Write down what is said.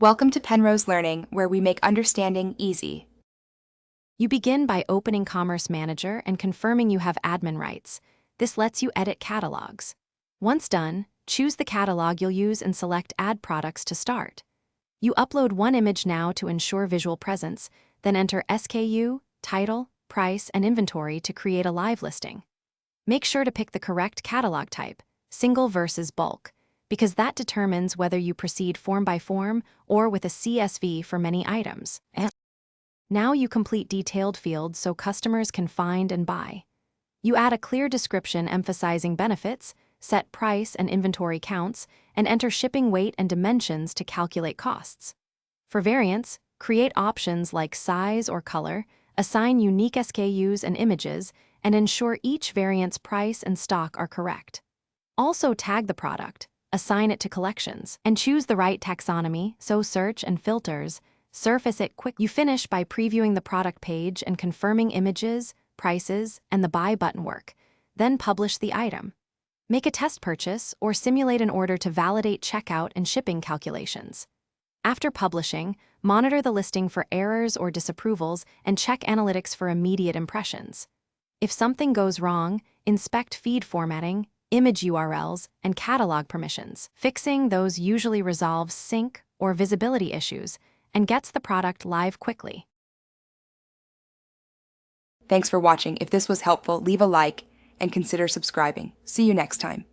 Welcome to Penrose Learning, where we make understanding easy. You begin by opening Commerce Manager and confirming you have admin rights. This lets you edit catalogs. Once done, choose the catalog you'll use and select Add Products to start. You upload one image now to ensure visual presence, then enter SKU, title, price, and inventory to create a live listing. Make sure to pick the correct catalog type, single versus bulk, because that determines whether you proceed form by form or with a CSV for many items. Now you complete detailed fields so customers can find and buy. You add a clear description emphasizing benefits, set price and inventory counts, and enter shipping weight and dimensions to calculate costs. For variants, create options like size or color, assign unique SKUs and images, and ensure each variant's price and stock are correct. Also tag the product, assign it to collections, and choose the right taxonomy so search and filters surface it quick. You finish by previewing the product page and confirming images, prices, and the buy button work. Then publish the item. Make a test purchase or simulate an order to validate checkout and shipping calculations. After publishing, monitor the listing for errors or disapprovals and check analytics for immediate impressions. If something goes wrong, inspect feed formatting, image URLs, and catalog permissions. Fixing those usually resolves sync or visibility issues and gets the product live quickly. Thanks for watching. If this was helpful, leave a like and consider subscribing. See you next time.